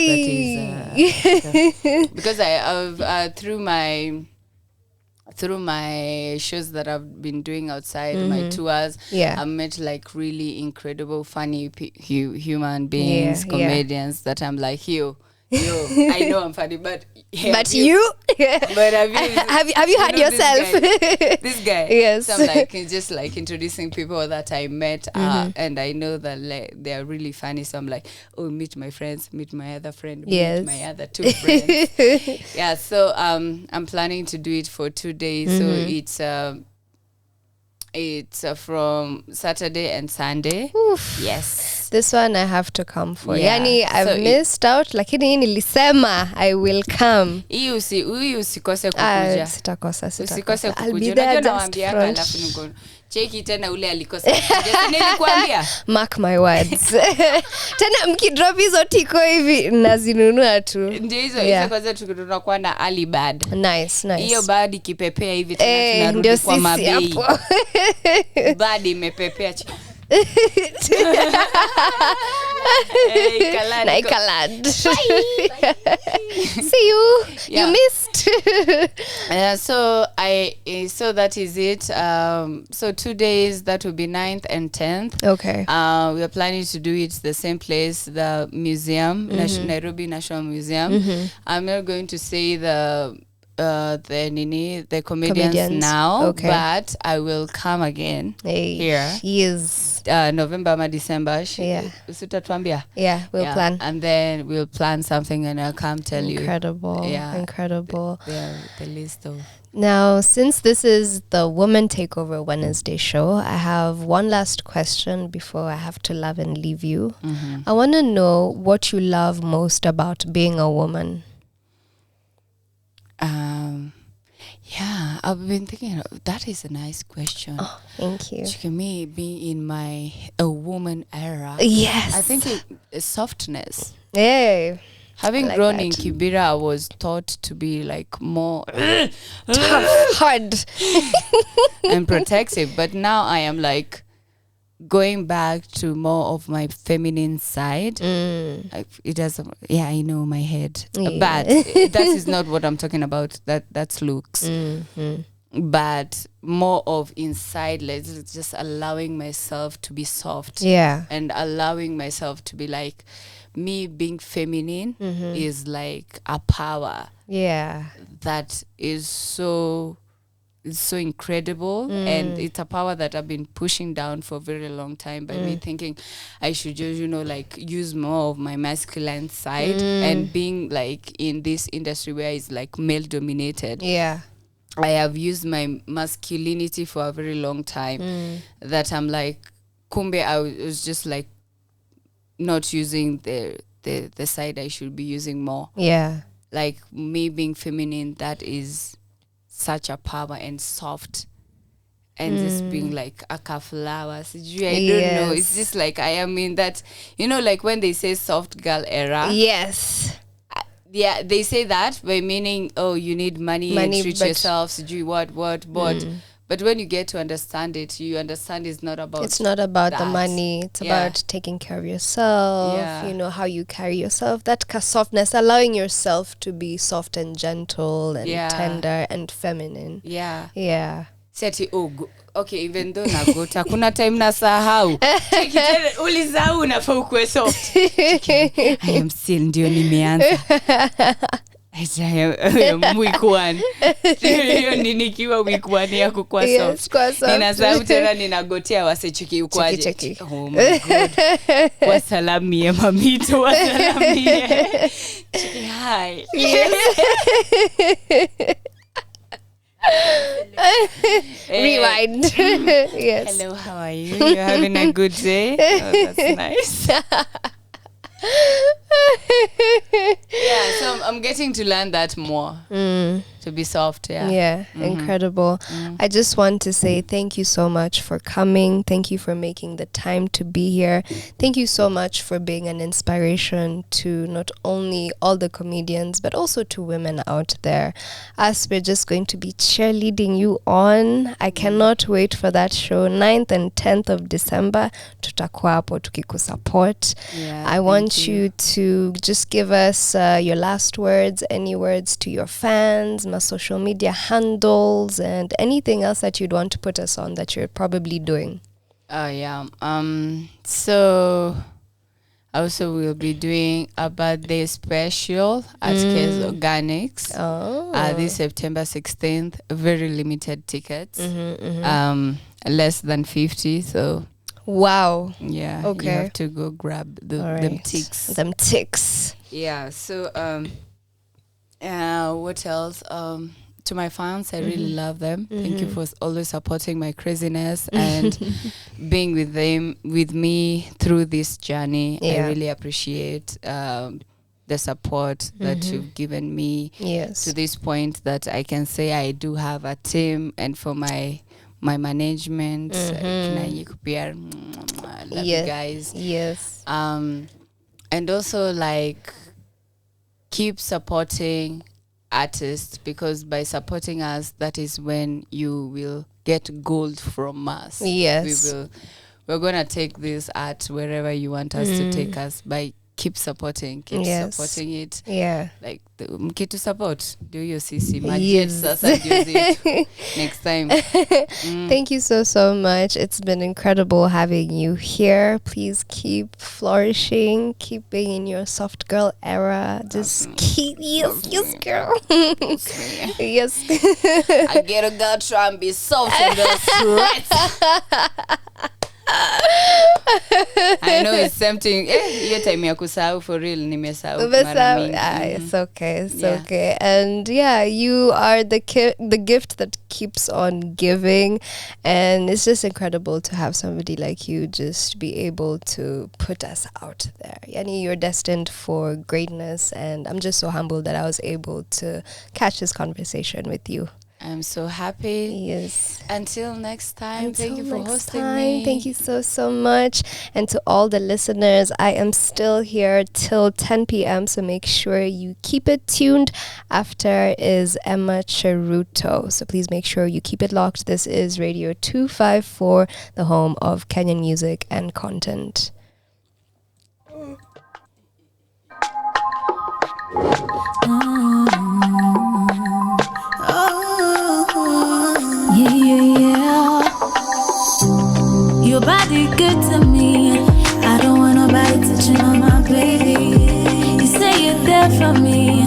is because I have through my shows that I've been doing outside my tours, I've met like really incredible funny human beings, comedians that I'm like, yo, I know I'm funny, but but you but have you had yourself this guy? Yes. So I'm like just like introducing people that I met, and I know that they are really funny. So I'm like, oh, meet my friends, meet my other friend, meet my other two friends. Yeah. So I'm planning to do it for 2 days. So it's from Saturday and Sunday. Oof. Yes. This one I have to come for. Yani I've missed out, lakini nilisema I will come. Hii usikose kukuja. Sitakosa. Usikose I'll be kukuja. there Unajua just nawaambianga front. alafu niko cheki tena ule alikosa kukuja. Nilikuambia. Mark my words. Tena mkidrop hizo tiko hivi nazinunua tu. Ndio hizo kwanza tunakuwa na early bird. Nice. Hiyo bird ikipepea hivi tena tunarudi kwa mabei. Bird imepepea. Kalad. See you. You missed. So that is it. So 2 days, that will be 9th and 10th. Okay. We are planning to do it the same place, the museum, Nairobi National Museum. I'm not going to say the comedians now, but I will come again here. Yes. November or December. Usitatuambia. Yeah, we'll plan. And then we'll plan something and I'll come tell you. Incredible. The list of. Now, since this is the Woman Takeover Wednesday show, I have one last question before I have to love and leave you. I want to know what you love most about being a woman. I've been thinking that is a nice question. Oh, thank you. Me being in my woman era. Yes. I think it's softness. Yeah. Having grown in Kibera, I was taught to be like more tough, hard, and protective. But now I am like going back to more of my feminine side. It doesn't. I know my head, but that is not what I'm talking about. That's looks, but more of inside. Like just allowing myself to be soft. And allowing myself to be like me. Being feminine is like a power. That is so. It's so incredible, and it's a power that I've been pushing down for a very long time by me thinking I should just, like use more of my masculine side, and being like in this industry where it's like male dominated. I have used my masculinity for a very long time that I'm like, kumbe I was just like not using the side I should be using more. Like me being feminine, that is such a power, and soft, and just being like a flower. I don't know. It's just like I am in that, like when they say soft girl era. They say that by meaning, oh, you need money treat yourself. What. But when you get to understand it, you understand it's not about the that. money. It's Yeah. about taking care of yourself, Yeah. you know, how you carry yourself, that softness, allowing yourself to be soft and gentle and Yeah. tender and feminine. Yeah. Yeah. Seti, okay, even though nagota, kuna time nasahau. Ulisahau unafaa ukue soft. I am still ndio nimeanza. Week 1. Hiyo ni nikiwa week 1 ya kukua soft. Ninasahau tena ninagotea wasechiki ukwaje. Cheki. Oh my god. Wasalamie Mammito, wasalamie. Chiki, hi. Yes. Rewind. Yes. Hello, how are you? You're having a good day? Oh, that's nice. Yeah, so I'm getting to learn that more. To be soft, Yeah, incredible. I just want to say thank you so much for coming. Thank you for making the time to be here. Thank you so much for being an inspiration to not only all the comedians, but also to women out there. As we're just going to be cheerleading you on. I cannot wait for that show. 9th and 10th of December. Tutakuwa hapo tukikusupport. Yeah, I want you to just give us your last words, any words to your fans, my social media handles, and anything else that you'd want to put us on that you're probably doing. Yeah. So also we'll be doing a birthday special at K's Organics. This September 16th. Very limited tickets. Less than 50. So wow. Yeah. Okay. You have to go grab them ticks. Them ticks. Yeah. So what else? To my fans, I really love them. Thank you for always supporting my craziness and being with me through this journey. I really appreciate the support that you've given me to this point that I can say I do have a team, and for my management, I love you guys. Yes. And also like keep supporting artists, because by supporting us, that is when you will get gold from us. Yes. We're gonna take this art wherever you want us to take us, by keep supporting it. Yeah. Like mkitu support, do your CC Yes. sasa juzi next time. Thank you so much. It's been incredible having you here. Please keep flourishing, keep being in your soft girl era. Just keep yes girl. Yes. I get a girl try and be soft in the streets. I know it's tempting. Hiyo time ya kusahau for real nimesahau mara mingi. It's okay. And yeah, you are the gift that keeps on giving, and it's just incredible to have somebody like you just be able to put us out there. Yani, you're destined for greatness, and I'm just so humbled that I was able to catch this conversation with you. I'm so happy. Yes. Until next time, thank you for hosting me. Thank you so much. And to all the listeners, I am still here till 10 p.m. So make sure you keep it tuned. After is Emma Cheruto. So please make sure you keep it locked. This is Radio 254, the home of Kenyan music and content. Yeah. Your body good to me. I don't want nobody touching on my baby. You say you're there for me.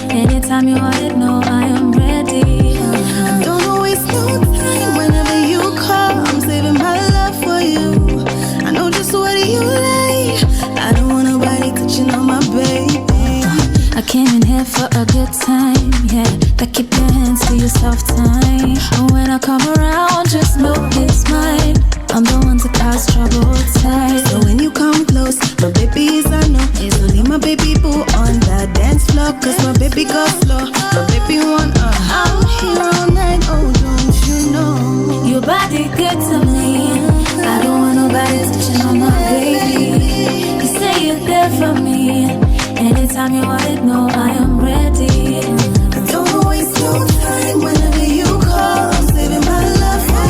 Anytime you want it, no, I am ready. I don't waste no time whenever you call. I'm saving my love for you. I know just what you like. I don't want nobody touching on my baby. I came in here for a good time, yeah. That keep your hands to yourself time. And when I come around, just know it's mine. I'm the one to cause trouble tight. So when you come close, my baby is a no. It's only my baby boo on the dance floor. Cause my baby goes slow, my baby want I'm here all night, oh don't you know. Your body good to me. I don't want nobody touching on my baby. You say you're there for me. Anytime you want it, no, I am ready. Don't waste no time whenever you call. I'm saving my love for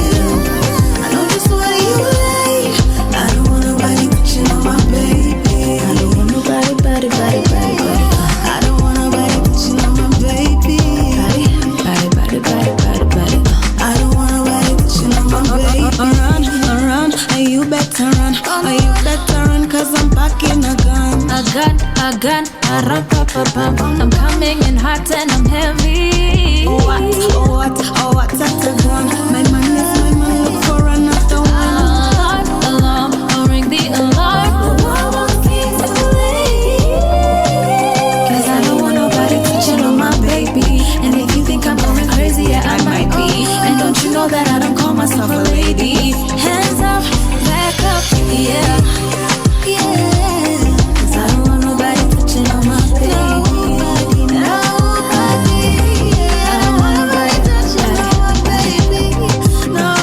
Are you better run cause I'm packing a gun? A gun, I'm coming in hot and I'm heavy. What at a gun? My man is my man, look for another one. Alarm, I'll ring the alarm. Cause I don't want nobody touching on my baby. And if you think I'm going crazy, yeah, I might be. And don't you know that I don't call myself a lady? Hands up, back up, yeah. Cause I don't want nobody touching on my baby. Nobody, I don't want nobody touching on my baby. No.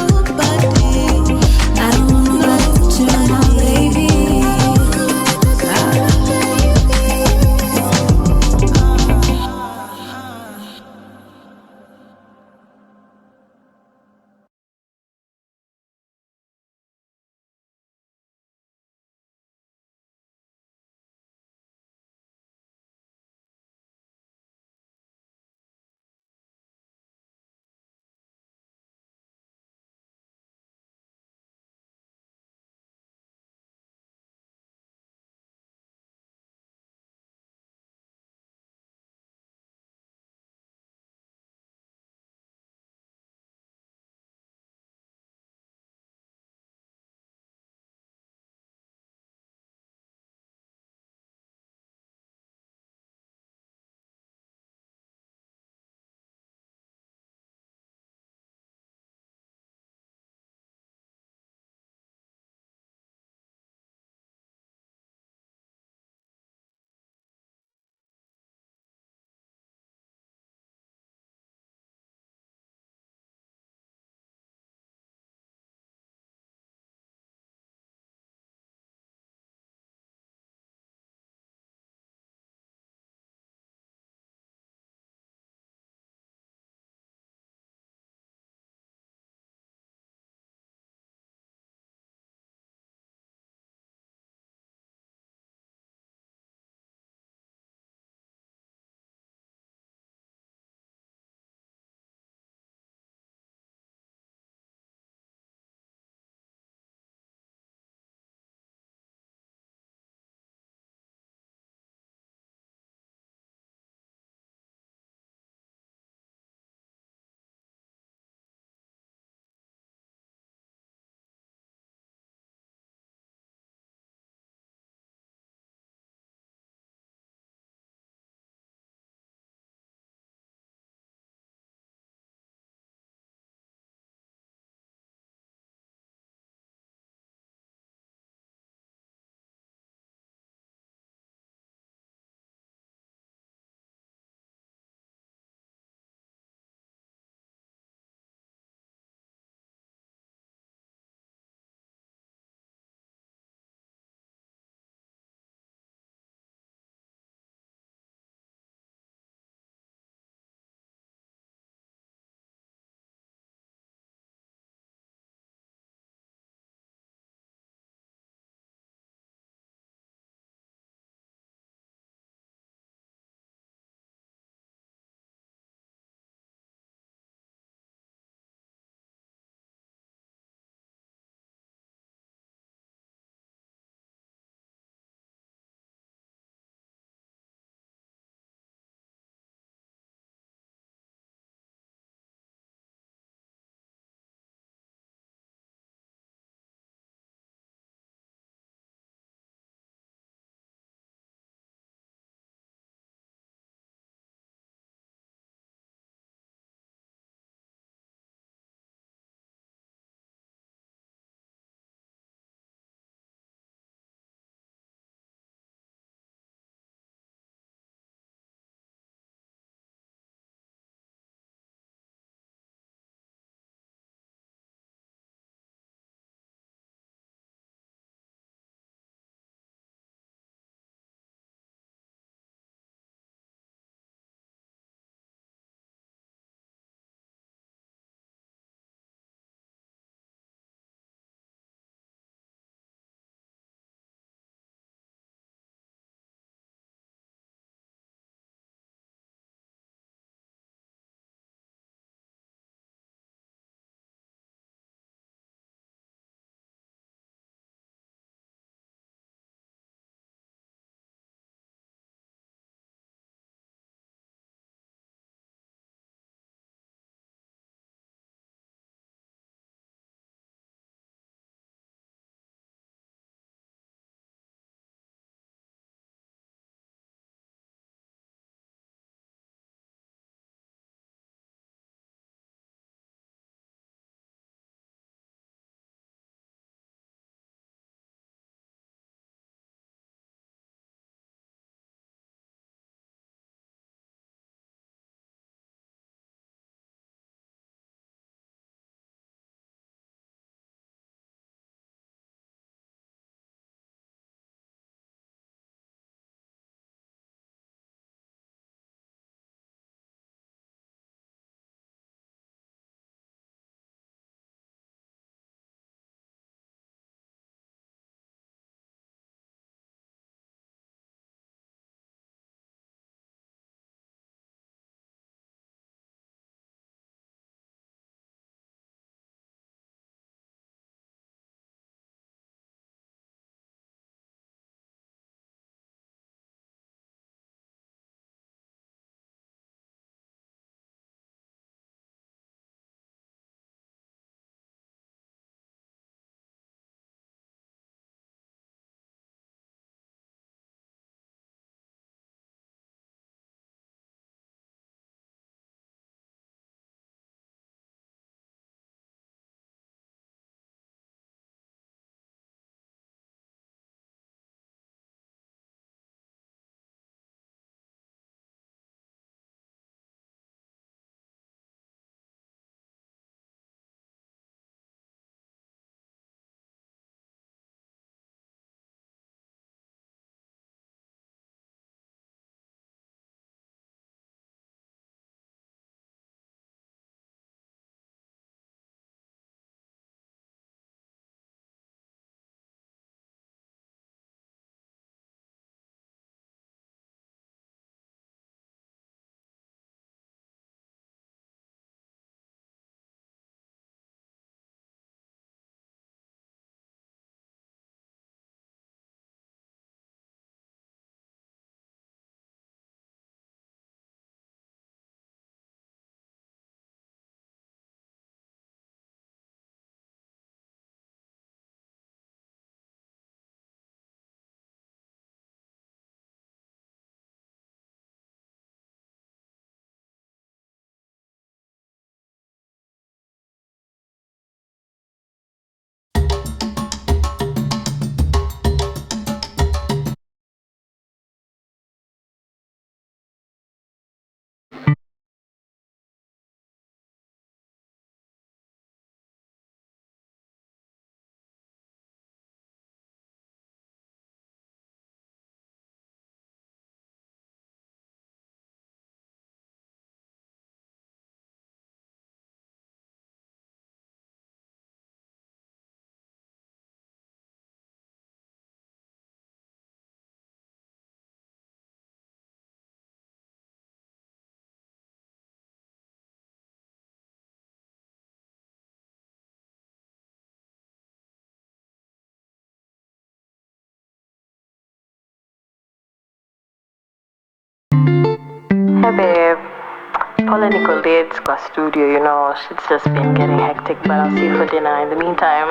Yeah, babe. Paula Nicole did go studio, you know. It's just been getting hectic, but I'll see you for dinner. In the meantime,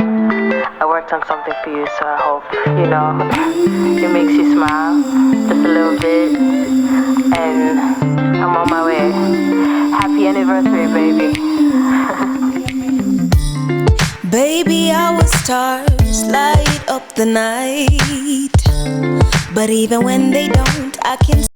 I worked on something for you, so I hope, you know, it makes you smile just a little bit. And I'm on my way. Happy anniversary, baby. Baby, our stars light up the night. But even when they don't, I can